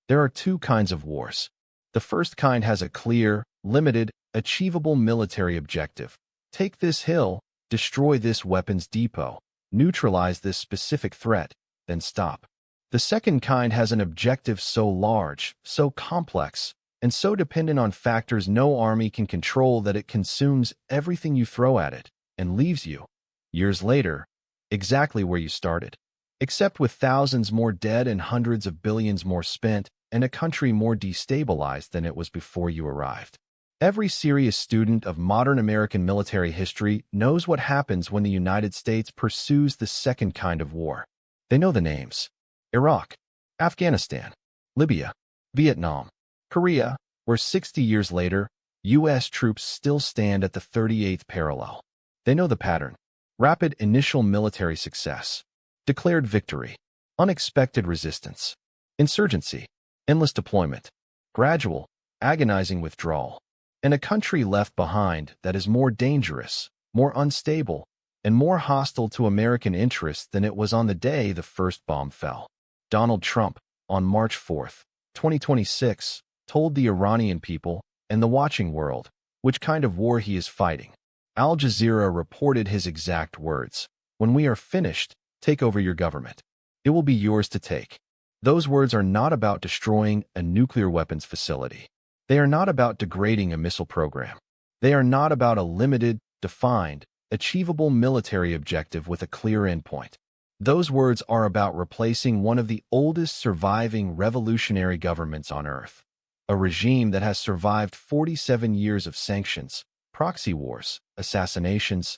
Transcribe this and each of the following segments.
There are two kinds of wars. The first kind has a clear, limited, achievable military objective. Take this hill, destroy this weapons depot, neutralize this specific threat, then stop. The second kind has an objective so large, so complex, and so dependent on factors no army can control that it consumes everything you throw at it and leaves you, years later, exactly where you started, except with thousands more dead and hundreds of billions more spent, and a country more destabilized than it was before you arrived. Every serious student of modern American military history knows what happens when the United States pursues the second kind of war. They know the names: Iraq, Afghanistan, Libya, Vietnam, Korea, where 60 years later, U.S. troops still stand at the 38th parallel. They know the pattern: rapid initial military success, declared victory, unexpected resistance, insurgency, endless deployment, gradual, agonizing withdrawal, and a country left behind that is more dangerous, more unstable, and more hostile to American interests than it was on the day the first bomb fell. Donald Trump, on March 4, 2026, told the Iranian people and the watching world which kind of war he is fighting. Al Jazeera reported his exact words: "When we are finished, take over your government. It will be yours to take." Those words are not about destroying a nuclear weapons facility. They are not about degrading a missile program. They are not about a limited, defined, achievable military objective with a clear endpoint. Those words are about replacing one of the oldest surviving revolutionary governments on Earth, a regime that has survived 47 years of sanctions, proxy wars, assassinations,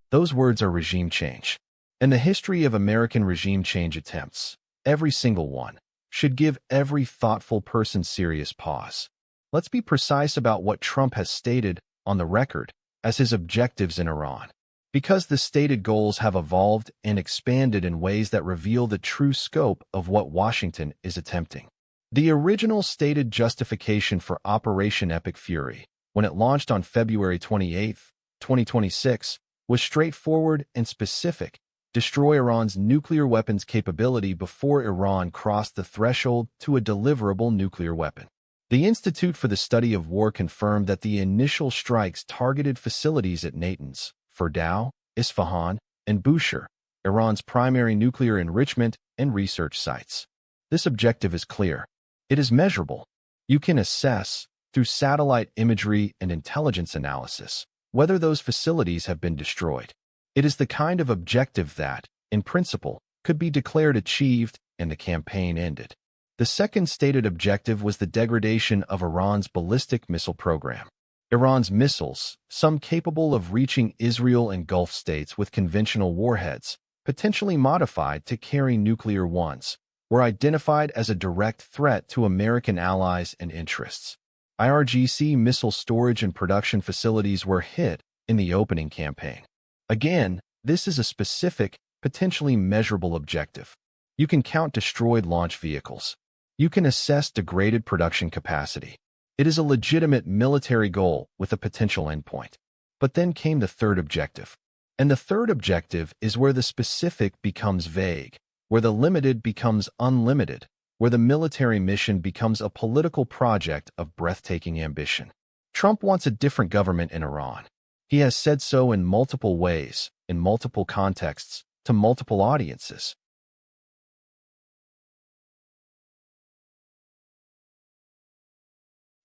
Those words are regime change. And the history of American regime change attempts, every single one, should give every thoughtful person serious pause. Let's be precise about what Trump has stated on the record as his objectives in Iran, because the stated goals have evolved and expanded in ways that reveal the true scope of what Washington is attempting. The original stated justification for Operation Epic Fury, when it launched on February 28, 2026, was straightforward and specific: destroy Iran's nuclear weapons capability before Iran crossed the threshold to a deliverable nuclear weapon. The Institute for the Study of War confirmed that the initial strikes targeted facilities at Natanz, Fordow, Isfahan, and Bushehr, Iran's primary nuclear enrichment and research sites. This objective is clear. It is measurable. You can assess, through satellite imagery and intelligence analysis, whether those facilities have been destroyed. It is the kind of objective that, in principle, could be declared achieved and the campaign ended. The second stated objective was the degradation of Iran's ballistic missile program. Iran's missiles, some capable of reaching Israel and Gulf states with conventional warheads, potentially modified to carry nuclear ones, were identified as a direct threat to American allies and interests. IRGC missile storage and production facilities were hit in the opening campaign. Again, this is a specific, potentially measurable objective. You can count destroyed launch vehicles. You can assess degraded production capacity. It is a legitimate military goal with a potential endpoint. But then came the third objective. And the third objective is where the specific becomes vague, where the limited becomes unlimited, where the military mission becomes a political project of breathtaking ambition. Trump wants a different government in Iran. He has said so in multiple ways, in multiple contexts, to multiple audiences.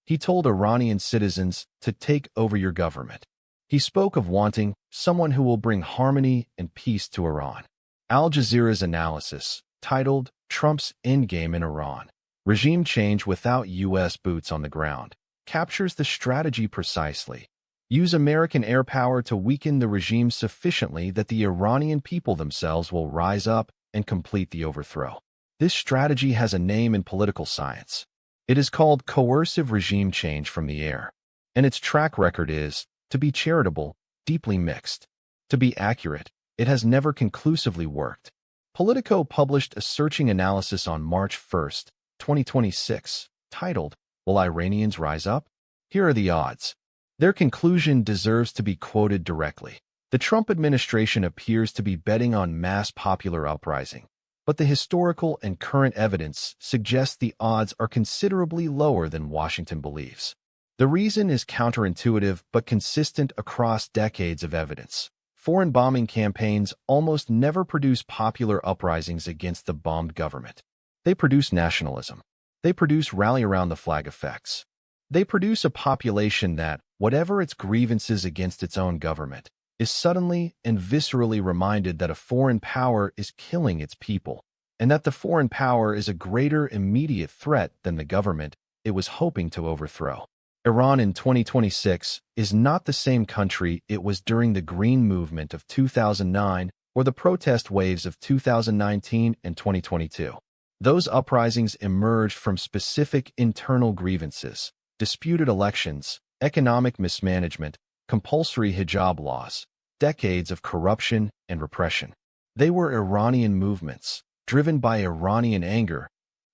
He told Iranian citizens to take over your government. He spoke of wanting someone who will bring harmony and peace to Iran. Al Jazeera's analysis, titled Trump's Endgame in Iran, Regime Change Without U.S. Boots on the Ground, captures the strategy precisely. Use American air power to weaken the regime sufficiently that the Iranian people themselves will rise up and complete the overthrow. This strategy has a name in political science. It is called coercive regime change from the air, and its track record is, to be charitable, deeply mixed. To be accurate, it has never conclusively worked. Politico published a searching analysis on March 1, 2026, titled, Will Iranians Rise Up? Here are the odds. Their conclusion deserves to be quoted directly. The Trump administration appears to be betting on mass popular uprising. but the historical and current evidence suggests the odds are considerably lower than Washington believes. The reason is counterintuitive but consistent across decades of evidence. Foreign bombing campaigns almost never produce popular uprisings against the bombed government. They produce nationalism. They produce rally-around-the-flag effects. They produce a population that, whatever its grievances against its own government, is suddenly and viscerally reminded that a foreign power is killing its people, and that the foreign power is a greater immediate threat than the government it was hoping to overthrow. Iran in 2026 is not the same country it was during the Green Movement of 2009 or the protest waves of 2019 and 2022. Those uprisings emerged from specific internal grievances, disputed elections, economic mismanagement, compulsory hijab laws, decades of corruption and repression. They were Iranian movements, driven by Iranian anger.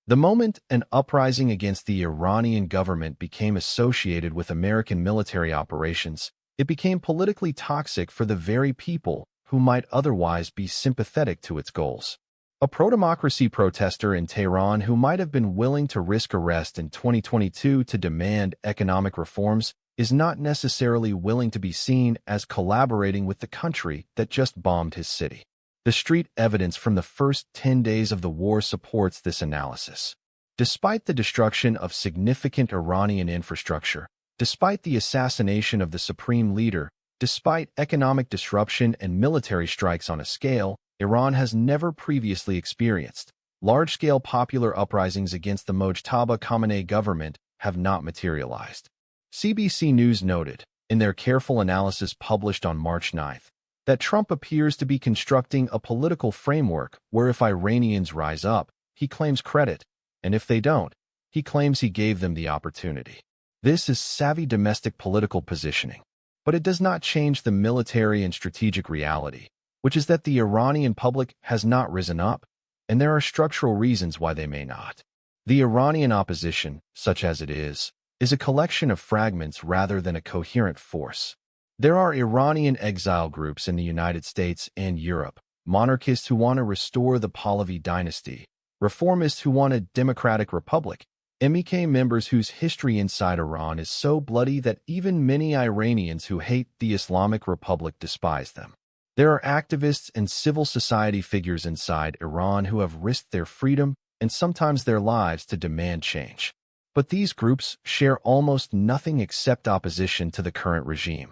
The moment an uprising against the Iranian government became associated with American military operations, it became politically toxic for the very people who might otherwise be sympathetic to its goals. A pro-democracy protester in Tehran who might have been willing to risk arrest in 2022 to demand economic reforms is not necessarily willing to be seen as collaborating with the country that just bombed his city. The street evidence from the first 10 days of the war supports this analysis. Despite the destruction of significant Iranian infrastructure, despite the assassination of the supreme leader, despite economic disruption and military strikes on a scale Iran has never previously experienced, large-scale popular uprisings against the Mojtaba Khamenei government have not materialized. CBC News noted, in their careful analysis published on March 9, that Trump appears to be constructing a political framework where if Iranians rise up, he claims credit, and if they don't, he claims he gave them the opportunity. This is savvy domestic political positioning, but it does not change the military and strategic reality, which is that the Iranian public has not risen up, and there are structural reasons why they may not. The Iranian opposition, such as it is a collection of fragments rather than a coherent force. There are Iranian exile groups in the United States and Europe, monarchists who want to restore the Pahlavi dynasty, reformists who want a democratic republic, MEK members whose history inside Iran is so bloody that even many Iranians who hate the Islamic Republic despise them. There are activists and civil society figures inside Iran who have risked their freedom and sometimes their lives to demand change. But these groups share almost nothing except opposition to the current regime.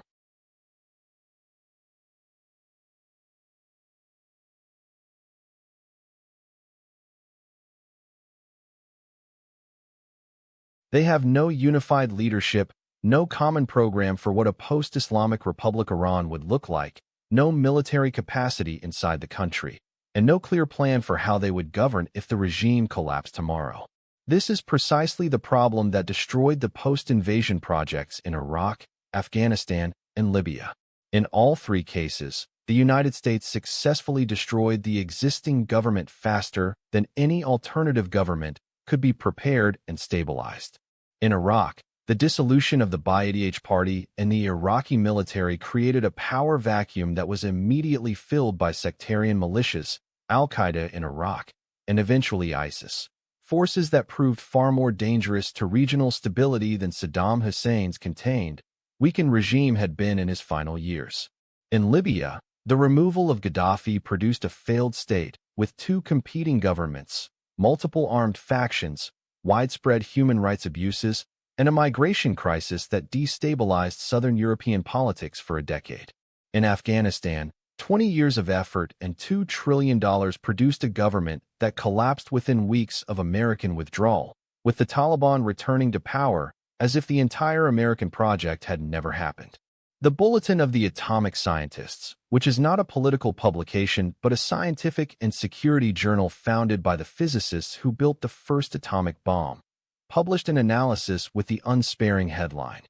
They have no unified leadership, no common program for what a post-Islamic Republic Iran would look like, no military capacity inside the country, and no clear plan for how they would govern if the regime collapsed tomorrow. This is precisely the problem that destroyed the post-invasion projects in Iraq, Afghanistan, and Libya. In all three cases, the United States successfully destroyed the existing government faster than any alternative government could be prepared and stabilized. In Iraq, the dissolution of the Ba'ath Party and the Iraqi military created a power vacuum that was immediately filled by sectarian militias, al-Qaeda in Iraq, and eventually ISIS, forces that proved far more dangerous to regional stability than Saddam Hussein's contained, weakened regime had been in his final years. In Libya, the removal of Gaddafi produced a failed state with two competing governments, multiple armed factions, widespread human rights abuses, and a migration crisis that destabilized Southern European politics for a decade. In Afghanistan, 20 years of effort and $2 trillion produced a government that collapsed within weeks of American withdrawal, with the Taliban returning to power as if the entire American project had never happened. The Bulletin of the Atomic Scientists, which is not a political publication but a scientific and security journal founded by the physicists who built the first atomic bomb, published an analysis with the unsparing headline,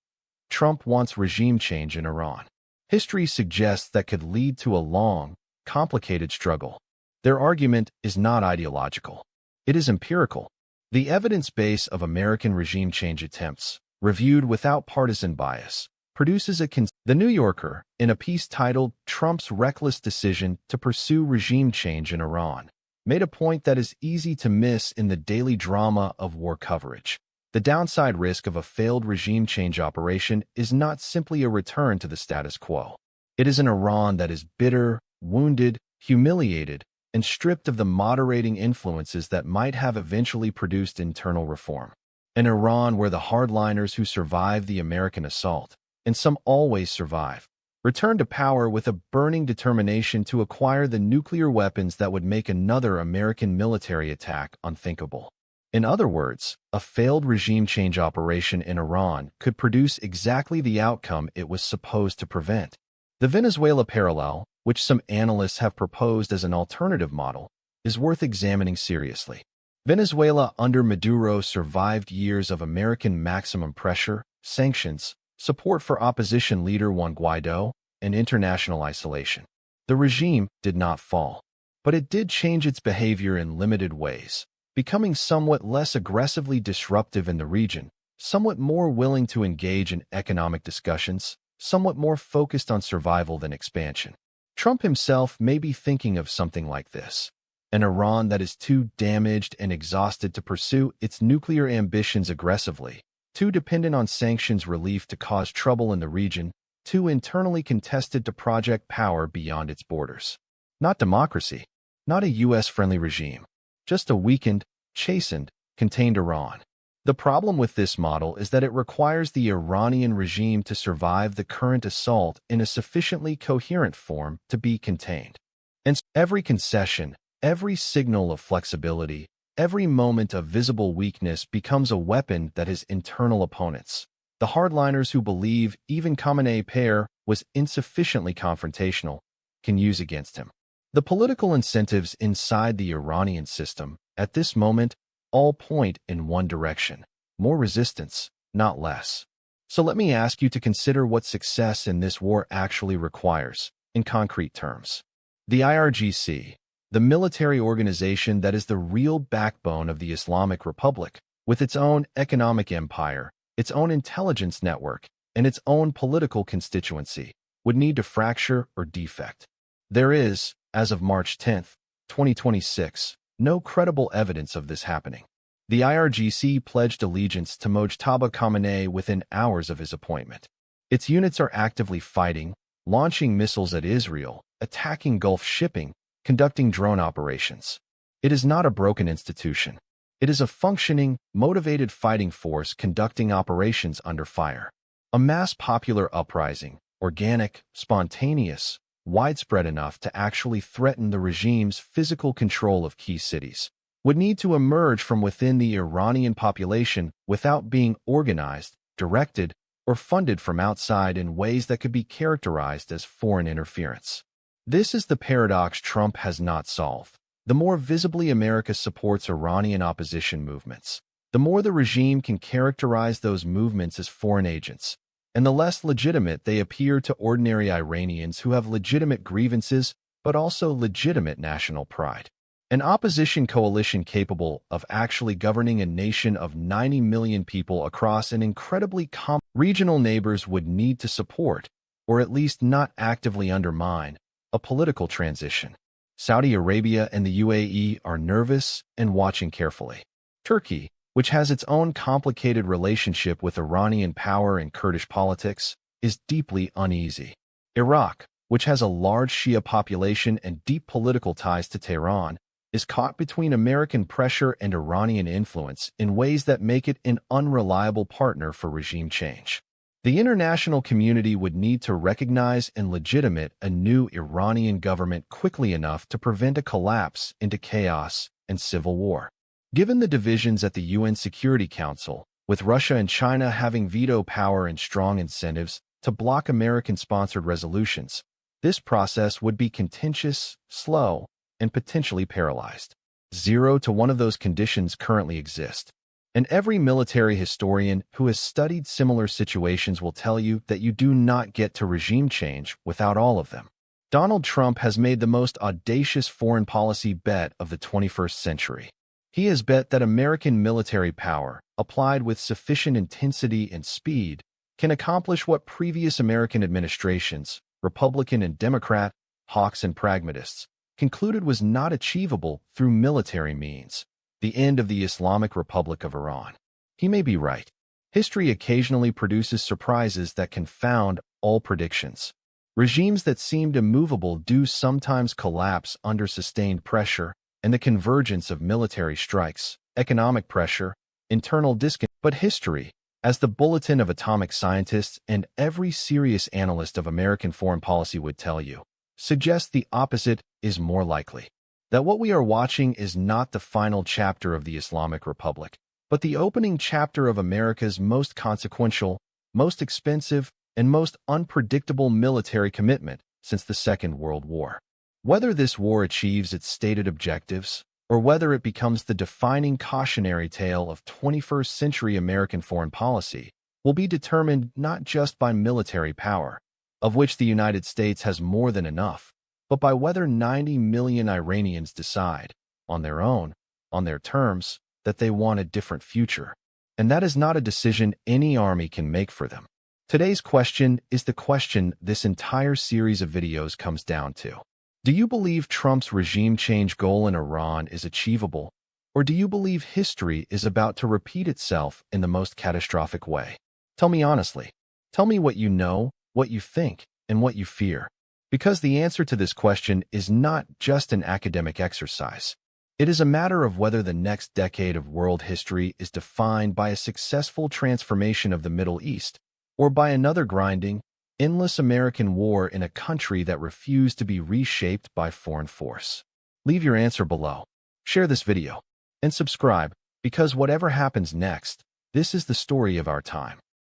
"Trump Wants Regime Change in Iran." History suggests that could lead to a long, complicated struggle. Their argument is not ideological. It is empirical. The evidence base of American regime change attempts, reviewed without partisan bias, produces The New Yorker, in a piece titled "Trump's Reckless Decision to Pursue Regime Change in Iran," made a point that is easy to miss in the daily drama of war coverage. The downside risk of a failed regime change operation is not simply a return to the status quo. It is an Iran that is bitter, wounded, humiliated, and stripped of the moderating influences that might have eventually produced internal reform. An Iran where the hardliners who survived the American assault, and some always survive, returned to power with a burning determination to acquire the nuclear weapons that would make another American military attack unthinkable. In other words, a failed regime change operation in Iran could produce exactly the outcome it was supposed to prevent. The Venezuela parallel, which some analysts have proposed as an alternative model, is worth examining seriously. Venezuela under Maduro survived years of American maximum pressure, sanctions, support for opposition leader Juan Guaido, and international isolation. The regime did not fall, but it did change its behavior in limited ways, becoming somewhat less aggressively disruptive in the region, somewhat more willing to engage in economic discussions, somewhat more focused on survival than expansion. Trump himself may be thinking of something like this: an Iran that is too damaged and exhausted to pursue its nuclear ambitions aggressively, too dependent on sanctions relief to cause trouble in the region, too internally contested to project power beyond its borders. Not democracy, not a U.S.-friendly regime, just a weakened, chastened, contained Iran. The problem with this model is that it requires the Iranian regime to survive the current assault in a sufficiently coherent form to be contained. And every concession, every signal of flexibility, every moment of visible weakness becomes a weapon that his internal opponents, the hardliners who believe even phir was insufficiently confrontational, can use against him. The political incentives inside the Iranian system, at this moment, all point in one direction: more resistance, not less. So let me ask you to consider what success in this war actually requires, in concrete terms. The IRGC, the military organization that is the real backbone of the Islamic Republic, with its own economic empire, its own intelligence network, and its own political constituency, would need to fracture or defect. There is, as of March 10, 2026, no credible evidence of this happening. The IRGC pledged allegiance to Mojtaba Khamenei within hours of his appointment. Its units are actively fighting, launching missiles at Israel, attacking Gulf shipping, conducting drone operations. It is not a broken institution. It is a functioning, motivated fighting force conducting operations under fire. A mass popular uprising, organic, spontaneous, widespread enough to actually threaten the regime's physical control of key cities, would need to emerge from within the Iranian population without being organized, directed, or funded from outside in ways that could be characterized as foreign interference. This is the paradox Trump has not solved. The more visibly America supports Iranian opposition movements, the more the regime can characterize those movements as foreign agents, and the less legitimate they appear to ordinary Iranians who have legitimate grievances but also legitimate national pride. An opposition coalition capable of actually governing a nation of 90 million people across an incredibly complex regional neighbors would need to support, or at least not actively undermine, a political transition. Saudi Arabia and the UAE are nervous and watching carefully. Turkey, which has its own complicated relationship with Iranian power and Kurdish politics, is deeply uneasy. Iraq, which has a large Shia population and deep political ties to Tehran, is caught between American pressure and Iranian influence in ways that make it an unreliable partner for regime change. The international community would need to recognize and legitimate a new Iranian government quickly enough to prevent a collapse into chaos and civil war. Given the divisions at the UN Security Council, with Russia and China having veto power and strong incentives to block American-sponsored resolutions, this process would be contentious, slow, and potentially paralyzed. 0 to 1 of those conditions currently exist. And every military historian who has studied similar situations will tell you that you do not get to regime change without all of them. Donald Trump has made the most audacious foreign policy bet of the 21st century. He has bet that American military power, applied with sufficient intensity and speed, can accomplish what previous American administrations, Republican and Democrat, hawks and pragmatists, concluded was not achievable through military means. The end of the Islamic Republic of Iran. He may be right. History occasionally produces surprises that confound all predictions. Regimes that seemed immovable do sometimes collapse under sustained pressure and the convergence of military strikes, economic pressure, internal discontent. But history, as the Bulletin of Atomic Scientists and every serious analyst of American foreign policy would tell you, suggests the opposite is more likely. That what we are watching is not the final chapter of the Islamic Republic, but the opening chapter of America's most consequential, most expensive, and most unpredictable military commitment since the Second World War. Whether this war achieves its stated objectives, or whether it becomes the defining cautionary tale of 21st century American foreign policy, will be determined not just by military power, of which the United States has more than enough, but by whether 90 million Iranians decide, on their own, on their terms, that they want a different future. And that is not a decision any army can make for them. Today's question is the question this entire series of videos comes down to. Do you believe Trump's regime change goal in Iran is achievable, or do you believe history is about to repeat itself in the most catastrophic way? Tell me honestly. Tell me what you know, what you think, and what you fear. Because the answer to this question is not just an academic exercise. It is a matter of whether the next decade of world history is defined by a successful transformation of the Middle East, or by another grinding, endless American war in a country that refused to be reshaped by foreign force. Leave your answer below. Share this video. And subscribe, because whatever happens next, this is the story of our time.